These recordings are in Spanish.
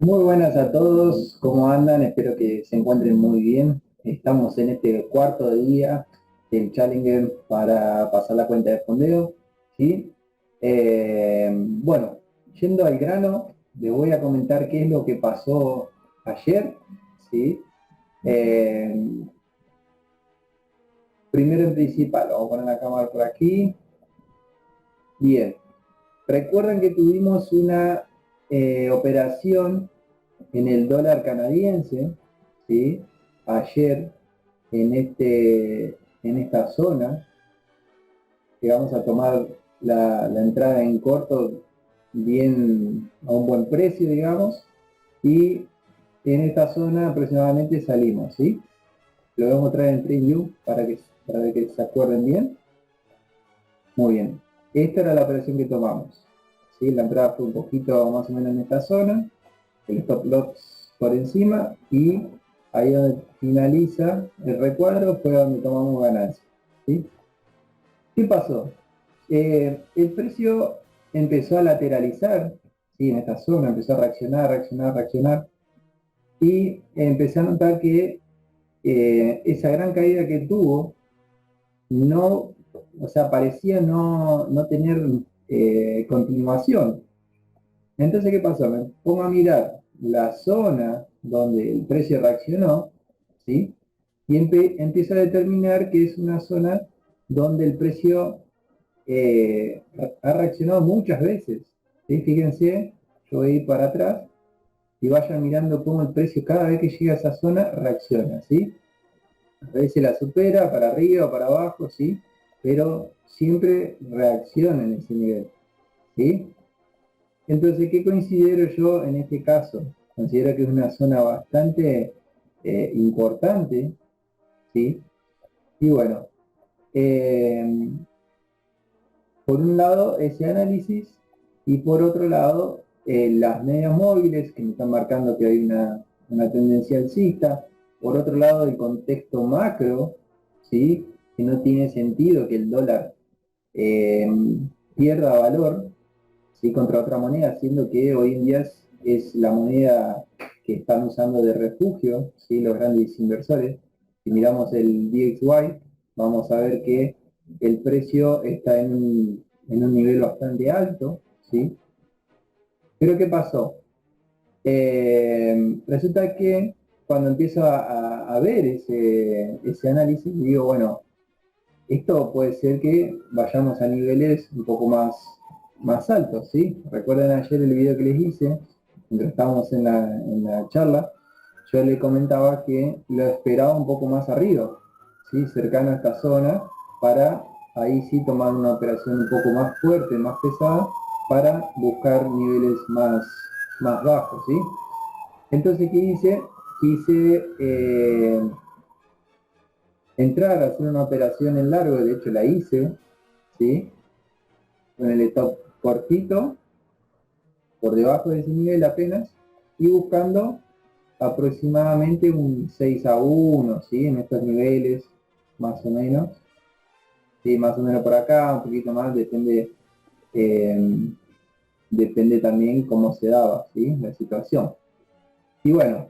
Muy buenas a todos, ¿cómo andan? Espero que se encuentren muy bien. Estamos en este cuarto día del Challenger para pasar la cuenta de fondeo, ¿sí? Bueno, yendo al grano, les voy a comentar qué es lo que pasó ayer, ¿sí? Eh, Primero en principal, vamos a poner la cámara por aquí. Bien, recuerden que tuvimos una operación en el dólar canadiense, ¿sí? Ayer en esta zona, que vamos a tomar la entrada en corto bien a un buen precio, digamos, y en esta zona aproximadamente salimos, ¿sí? Lo vamos a traer en TradingView para que se acuerden bien. Muy bien. Esta era la operación que tomamos, ¿sí? La entrada fue un poquito más o menos en esta zona, el stop loss por encima y ahí donde finaliza el recuadro fue donde tomamos ganancia, ¿sí? ¿Qué pasó? El precio empezó a lateralizar, ¿sí? En esta zona empezó a reaccionar, reaccionar, reaccionar y empecé a notar que esa gran caída que tuvo no, o sea, parecía no tener continuación. Entonces, ¿qué pasó? Me pongo a mirar la zona donde el precio reaccionó, ¿sí? Y empiezo a determinar que es una zona donde el precio ha reaccionado muchas veces, ¿sí? Fíjense, yo voy a ir para atrás y vayan mirando cómo el precio cada vez que llega a esa zona reacciona, ¿sí? A veces la supera para arriba o para abajo, ¿sí? Pero siempre reacciona en ese nivel, ¿sí? Entonces, ¿qué considero yo en este caso? Considero que es una zona bastante importante, ¿sí? Y bueno, eh, por un lado ese análisis y por otro lado las medias móviles que me están marcando que hay una tendencia alcista. Por otro lado el contexto macro, ¿sí? Que no tiene sentido que el dólar eh, pierda valor, ¿sí? Contra otra moneda, siendo que hoy en día es la moneda que están usando de refugio, ¿sí? Los grandes inversores. Si miramos el DXY, vamos a ver que el precio está en un nivel bastante alto, ¿sí? Pero ¿qué pasó? Resulta que cuando empiezo a ver ese análisis, digo, bueno, esto puede ser que vayamos a niveles un poco más altos, ¿sí? Recuerden ayer el video que les hice, mientras estábamos en la charla, yo le comentaba que lo esperaba un poco más arriba, ¿sí? Cercano a esta zona, para ahí sí tomar una operación un poco más fuerte, más pesada, para buscar niveles más bajos, ¿sí? Entonces, ¿qué hice? Quise entrar a hacer una operación en largo, de hecho la hice, ¿sí? Con el stop cortito, por debajo de ese nivel apenas, y buscando aproximadamente un 6-1, ¿sí? En estos niveles, más o menos. Sí, más o menos por acá, un poquito más, eh, depende también cómo se daba, ¿sí? La situación. Y bueno,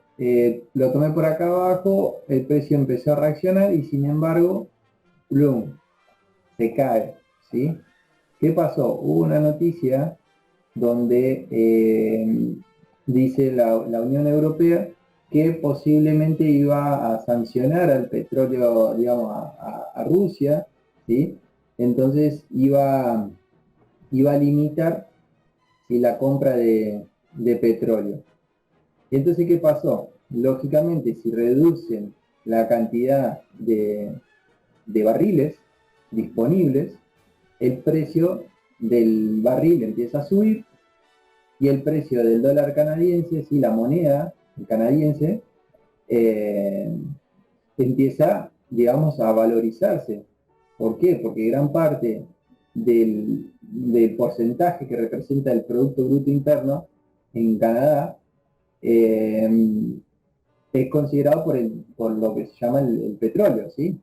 lo tomé por acá abajo, el precio empezó a reaccionar y sin embargo, plum, se cae, ¿sí? ¿Qué pasó? Hubo una noticia donde dice la Unión Europea que posiblemente iba a sancionar al petróleo, digamos, a Rusia, ¿sí? Entonces iba a limitar, ¿sí? La compra de petróleo. Entonces, ¿qué pasó? Lógicamente, si reducen la cantidad de barriles disponibles, el precio del barril empieza a subir y el precio del dólar canadiense, si la moneda canadiense, eh, empieza, digamos, a valorizarse. ¿Por qué? Porque gran parte del porcentaje que representa el Producto Bruto Interno en Canadá eh, es considerado por lo que se llama el petróleo, ¿sí?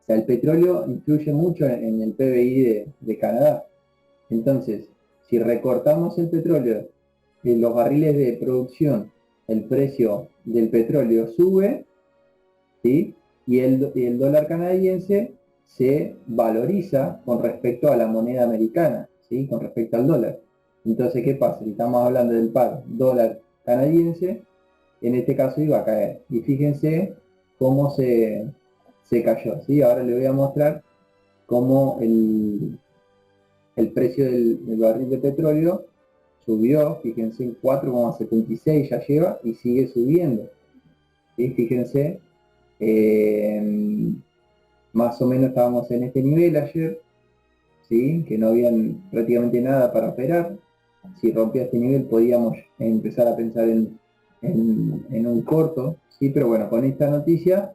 O sea, el petróleo influye mucho en el PBI de Canadá. Entonces, si recortamos el petróleo los barriles de producción, el precio del petróleo sube, ¿sí? Y el dólar canadiense se valoriza con respecto a la moneda americana, ¿sí? Con respecto al dólar. Entonces, ¿qué pasa? Si estamos hablando del par dólar canadiense, en este caso iba a caer. Y fíjense cómo se cayó, ¿sí? Ahora les voy a mostrar cómo el precio del barril de petróleo subió, fíjense, 4,76 ya lleva y sigue subiendo. ¿Sí? Fíjense, más o menos estábamos en este nivel ayer, ¿sí? Que no había prácticamente nada para operar. Si rompía este nivel podíamos empezar a pensar en un corto, ¿sí? Pero bueno, con esta noticia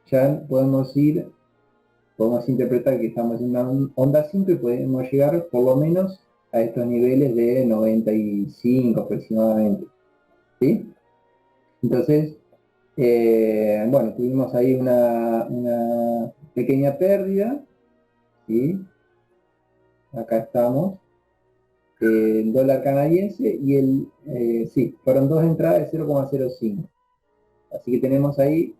ya podemos interpretar que estamos en una onda 5 y podemos llegar por lo menos a estos niveles de 95 aproximadamente, ¿sí? Entonces, bueno, tuvimos ahí una pequeña pérdida, ¿sí? Acá estamos, el dólar canadiense y sí, fueron dos entradas de 0,05. Así que tenemos ahí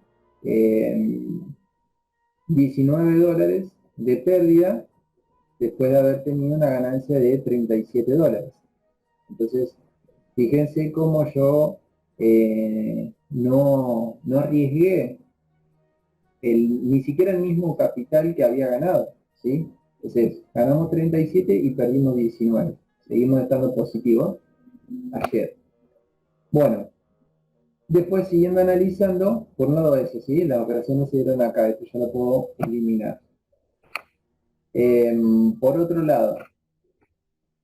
19 dólares de pérdida después de haber tenido una ganancia de 37 dólares. Entonces, fíjense cómo yo no arriesgué ni siquiera el mismo capital que había ganado, ¿sí? Entonces, ganamos 37 y perdimos 19. Seguimos estando positivos ayer. Bueno, después siguiendo analizando, por un lado eso, ¿sí? Las operaciones se dieron acá, esto ya lo puedo eliminar. Por otro lado,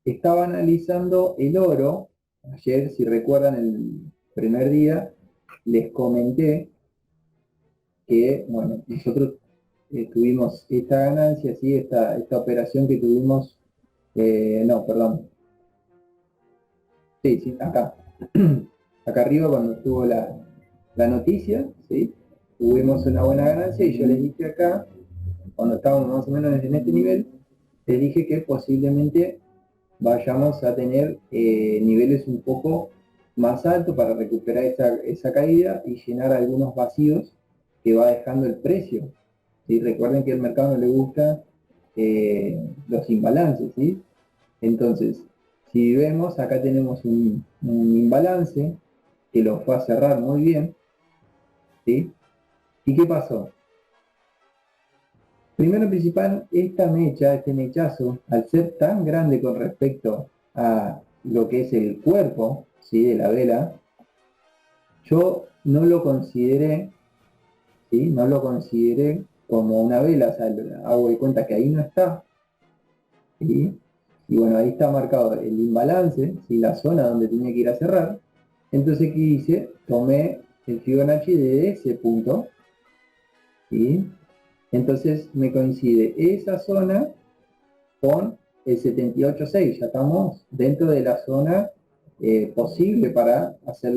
estaba analizando el oro. Ayer, si recuerdan, el primer día, les comenté que, bueno, nosotros tuvimos esta ganancia, ¿sí? Esta operación que tuvimos, no, perdón, sí, sí, acá, acá arriba cuando estuvo la noticia, ¿sí? Tuvimos una buena ganancia y yo les dije acá, cuando estábamos más o menos en este nivel, les dije que posiblemente vayamos a tener niveles un poco más altos para recuperar esa caída y llenar algunos vacíos que va dejando el precio. ¿Sí? Recuerden que al mercado no le gusta los imbalances, ¿sí? Entonces, si vemos, acá tenemos un imbalance que lo fue a cerrar muy bien, ¿sí? ¿Y qué pasó? Primero principal, esta mecha, este mechazo, al ser tan grande con respecto a lo que es el cuerpo, ¿sí? De la vela, yo no lo consideré, ¿sí? No lo consideré como una vela, o sea, hago de cuenta que ahí no está, ¿sí? Y bueno, ahí está marcado el imbalance, ¿sí? La zona donde tenía que ir a cerrar. Entonces, ¿qué hice? Tomé el Fibonacci de ese punto, ¿sí? Entonces me coincide esa zona con el 78.6, ya estamos dentro de la zona posible para hacer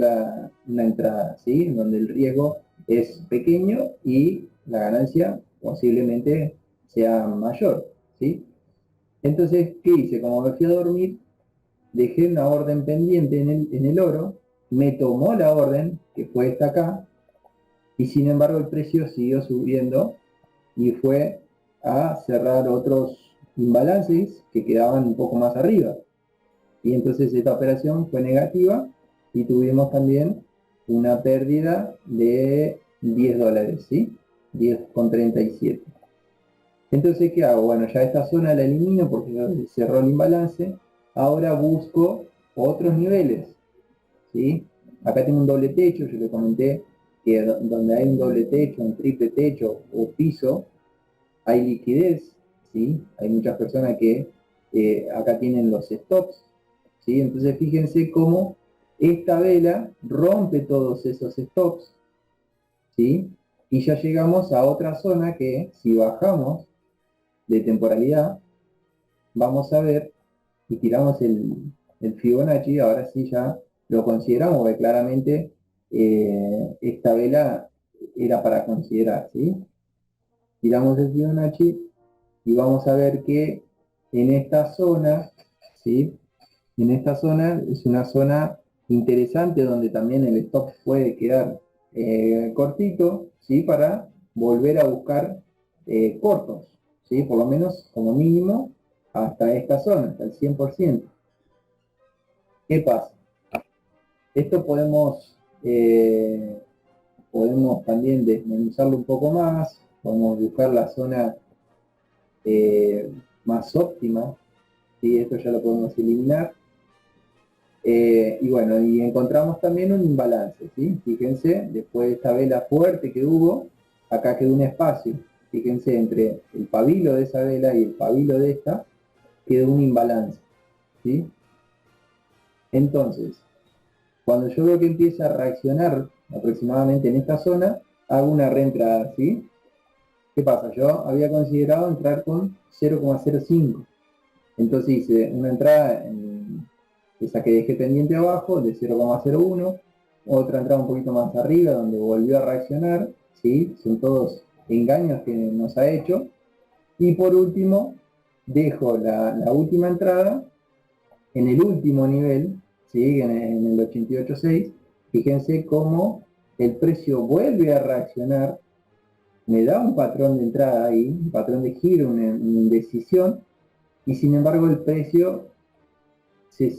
una entrada, ¿sí? Donde el riesgo es pequeño y la ganancia posiblemente sea mayor, ¿sí? Entonces, ¿qué hice? Como me fui a dormir, dejé una orden pendiente en el oro, me tomó la orden, que fue esta acá, y sin embargo el precio siguió subiendo y fue a cerrar otros imbalances que quedaban un poco más arriba. Y entonces esta operación fue negativa y tuvimos también una pérdida de 10 dólares, ¿sí? 10,37. Entonces, ¿qué hago? Bueno, ya esta zona la elimino porque cerró el imbalance. Ahora busco otros niveles, ¿sí? Acá tengo un doble techo, yo le comenté que donde hay un doble techo, un triple techo o piso, hay liquidez, ¿sí? Hay muchas personas que acá tienen los stops, ¿sí? Entonces fíjense cómo esta vela rompe todos esos stops, ¿sí? Y ya llegamos a otra zona que si bajamos de temporalidad, vamos a ver y tiramos el Fibonacci, ahora sí ya lo consideramos, porque claramente esta vela era para considerar, ¿sí? Tiramos el Fibonacci y vamos a ver que en esta zona, ¿sí? En esta zona es una zona interesante donde también el stop puede quedar cortito, ¿sí? Para volver a buscar cortos, ¿sí? Por lo menos como mínimo hasta esta zona, hasta el 100%. ¿Qué pasa? Esto podemos también desmenuzarlo un poco más, podemos buscar la zona más óptima, ¿sí? Esto ya lo podemos eliminar. Y bueno, y encontramos también un imbalance, ¿sí? Fíjense, después de esta vela fuerte que hubo, acá quedó un espacio. Fíjense, entre el pabilo de esa vela y el pabilo de esta, quedó un imbalance, ¿sí? Entonces, cuando yo veo que empieza a reaccionar aproximadamente en esta zona, hago una reentrada, ¿sí? ¿Qué pasa? Yo había considerado entrar con 0,05. Entonces hice una entrada en esa que dejé pendiente abajo de 0,01, otra entrada un poquito más arriba donde volvió a reaccionar, ¿sí? Son todos engaños que nos ha hecho. Y por último, dejo la última entrada en el último nivel, ¿sí? En el 88.6. Fíjense cómo el precio vuelve a reaccionar, me da un patrón de entrada ahí, un patrón de giro, una indecisión, y sin embargo el precio se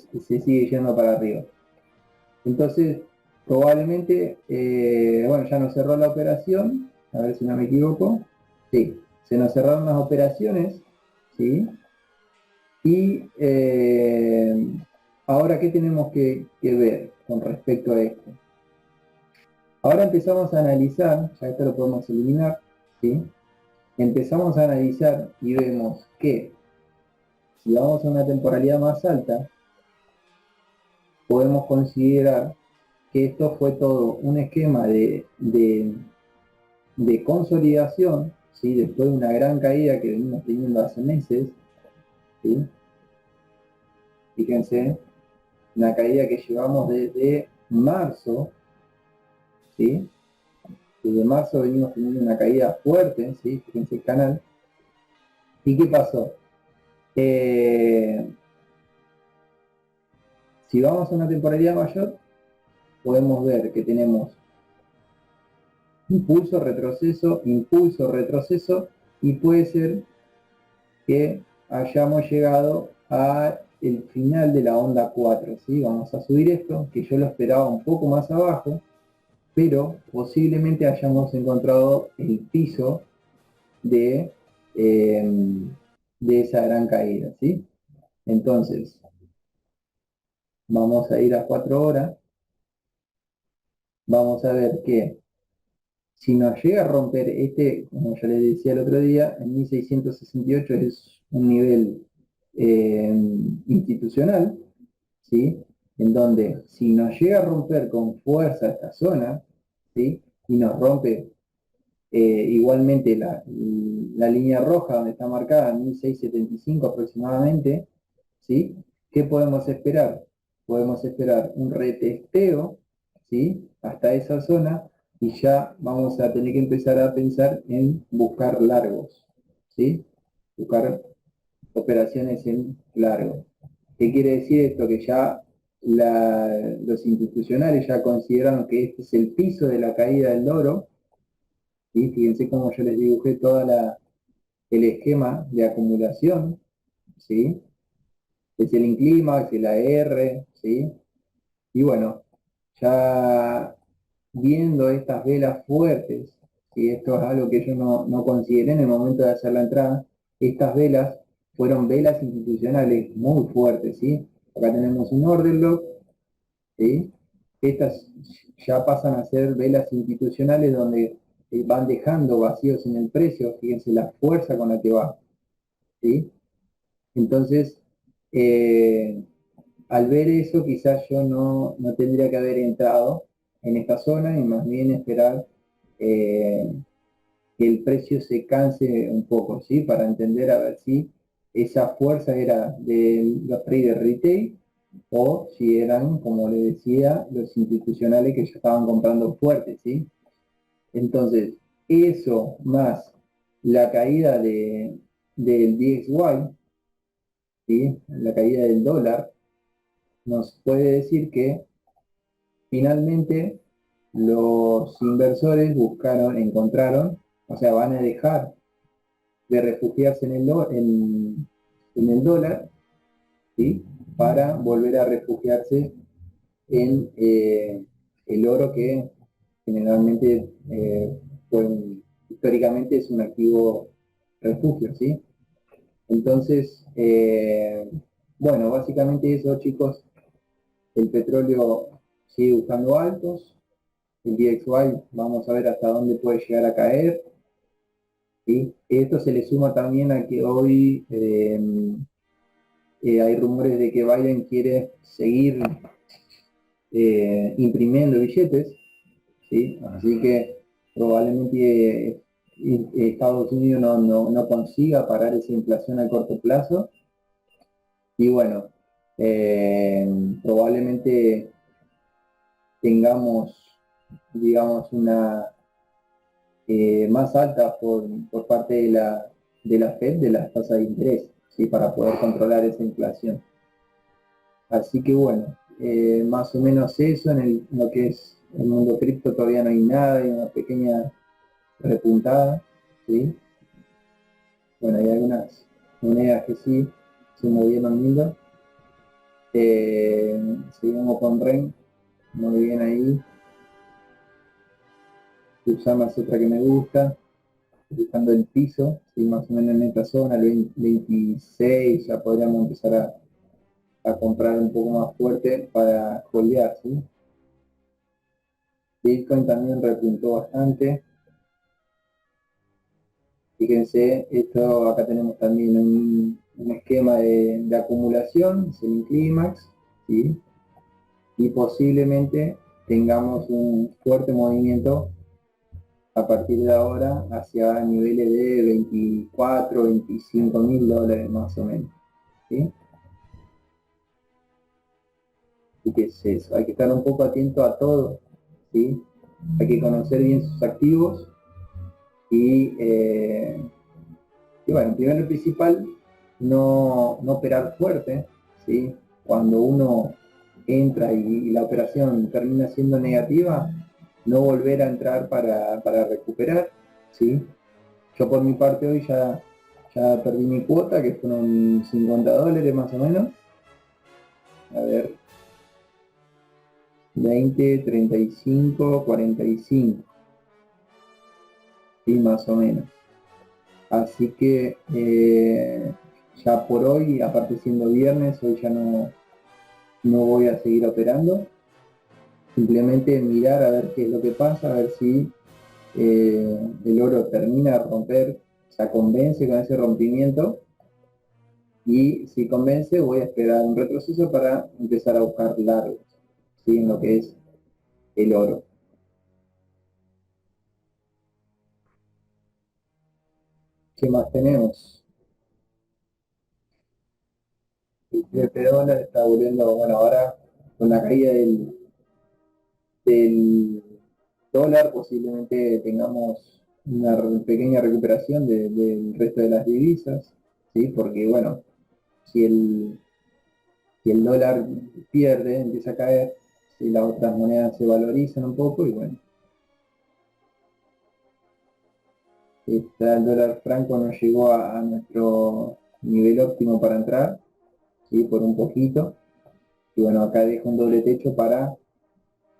sigue yendo para arriba. Entonces, probablemente, bueno, ya nos cerró la operación, a ver si no me equivoco. Sí, se nos cerraron las operaciones, ¿sí? Y ahora, ¿qué tenemos que ver con respecto a esto? Ahora empezamos a analizar, ya esto lo podemos eliminar, ¿sí? Empezamos a analizar y vemos que si vamos a una temporalidad más alta, podemos considerar que esto fue todo un esquema de consolidación, ¿sí? Después de una gran caída que venimos teniendo hace meses, ¿sí? Fíjense, una caída que llevamos desde marzo, ¿sí? Desde marzo venimos teniendo una caída fuerte, ¿sí? Fíjense el canal. ¿Y qué pasó? Si vamos a una temporalidad mayor, podemos ver que tenemos impulso, retroceso, y puede ser que hayamos llegado al final de la onda 4, ¿sí? Vamos a subir esto, que yo lo esperaba un poco más abajo, pero posiblemente hayamos encontrado el piso de, eh, de esa gran caída, ¿sí? Entonces, vamos a ir a 4 horas, vamos a ver que si nos llega a romper este, como ya les decía el otro día, en 1668 es un nivel institucional, ¿sí? En donde si nos llega a romper con fuerza esta zona, ¿sí? Y nos rompe igualmente la línea roja donde está marcada en 1675 aproximadamente, ¿sí? ¿Qué podemos esperar? Podemos esperar un retesteo, ¿sí? Hasta esa zona, y ya vamos a tener que empezar a pensar en buscar largos, ¿sí? Buscar operaciones en largo. ¿Qué quiere decir esto? Que ya los institucionales ya consideraron que este es el piso de la caída del oro, ¿sí? Fíjense cómo yo les dibujé todo el esquema de acumulación, ¿sí? Es el inclímax, el AR, ¿sí? Y bueno, ya viendo estas velas fuertes, y esto es algo que yo no consideré en el momento de hacer la entrada, estas velas fueron velas institucionales muy fuertes, ¿sí? Acá tenemos un order block, ¿sí? Estas ya pasan a ser velas institucionales donde van dejando vacíos en el precio, fíjense la fuerza con la que va, ¿sí? Entonces, eh, al ver eso, quizás yo no tendría que haber entrado en esta zona y más bien esperar eh, que el precio se canse un poco, ¿sí? Para entender a ver si esa fuerza era de los traders retail o si eran, como le decía, los institucionales que ya estaban comprando fuerte, ¿sí? Entonces, eso más la caída del DXY, ¿sí? La caída del dólar, nos puede decir que finalmente los inversores encontraron, o sea, van a dejar de refugiarse en el dólar, ¿sí? Para volver a refugiarse en el oro, que generalmente históricamente es un activo refugio, ¿sí? Entonces, bueno, básicamente eso, chicos. El petróleo sigue buscando altos, el DXY vamos a ver hasta dónde puede llegar a caer, ¿sí? Esto se le suma también a que hoy hay rumores de que Biden quiere seguir imprimiendo billetes, ¿sí? Así que probablemente Estados Unidos no consiga parar esa inflación a corto plazo. Y bueno, probablemente tengamos, digamos, una más alta por parte de la Fed, de las tasas de interés, ¿sí? Para poder controlar esa inflación. Así que bueno, más o menos eso en lo que es el mundo cripto. Todavía no hay nada, hay una pequeña repuntada, ¿sí? Bueno, hay algunas monedas que sí se movieron lindo. Seguimos con REN, muy bien ahí. Usama es otra que me gusta, buscando el piso, ¿sí? Más o menos en esta zona, el 26, ya podríamos empezar a comprar un poco más fuerte para holdear, ¿sí? Bitcoin también repuntó bastante. Fíjense, esto acá tenemos también un esquema de acumulación, semiclímax, ¿sí? Y posiblemente tengamos un fuerte movimiento a partir de ahora hacia niveles de 24, 25 mil dólares más o menos, ¿sí? Así que es eso, hay que estar un poco atento a todo, ¿sí? Hay que conocer bien sus activos y bueno, primero y principal, no operar fuerte, ¿sí? Cuando uno entra y la operación termina siendo negativa, no volver a entrar para recuperar, ¿sí? Yo por mi parte hoy ya perdí mi cuota, que fueron 50 dólares más o menos. A ver, 20, 35, 45, ¿sí? Más o menos. Así que ya por hoy, aparte siendo viernes, hoy ya no voy a seguir operando. Simplemente mirar a ver qué es lo que pasa, a ver si el oro termina de romper, o sea, convence con ese rompimiento. Y si convence, voy a esperar un retroceso para empezar a buscar largos, ¿sí? En lo que es el oro. ¿Qué más tenemos? El triple dólar está volviendo, bueno, ahora con la caída del dólar, posiblemente tengamos una pequeña recuperación del resto de las divisas, ¿sí? Porque, bueno, si el dólar pierde, empieza a caer, si las otras monedas se valorizan un poco, y bueno, el dólar franco no llegó a nuestro nivel óptimo para entrar, ¿sí? Por un poquito, y bueno, acá dejo un doble techo para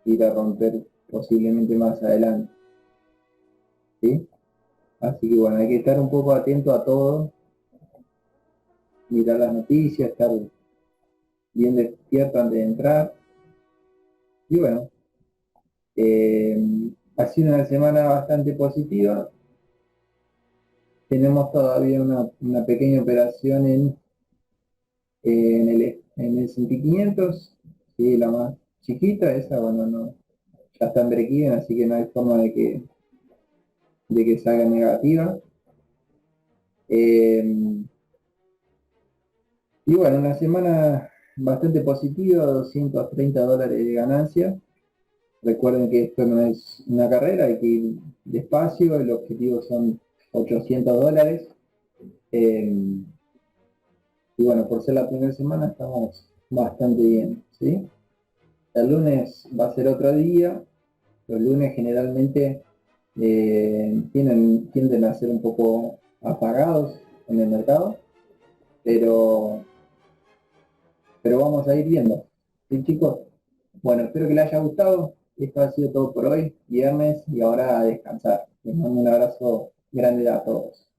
ir a romper posiblemente más adelante, ¿sí? Así que bueno, hay que estar un poco atento a todo, mirar las noticias, estar bien despierto antes de entrar. Y bueno, eh, ha sido una semana bastante positiva. Tenemos todavía una pequeña operación en el S&P 500, ¿sí? La más chiquita, esa, bueno, no, ya está en break-even, así que no hay forma de que salga negativa. Eh, y bueno, una semana bastante positiva, 230 dólares de ganancia. Recuerden que esto no es una carrera, hay que ir despacio, el objetivo son 800 dólares. Eh, y bueno, por ser la primera semana estamos bastante bien, ¿sí? El lunes va a ser otro día. Los lunes generalmente tienden a ser un poco apagados en el mercado, pero, pero vamos a ir viendo. ¿Sí, chicos? Bueno, espero que les haya gustado. Esto ha sido todo por hoy, viernes, y ahora a descansar. Les mando un abrazo grande a todos.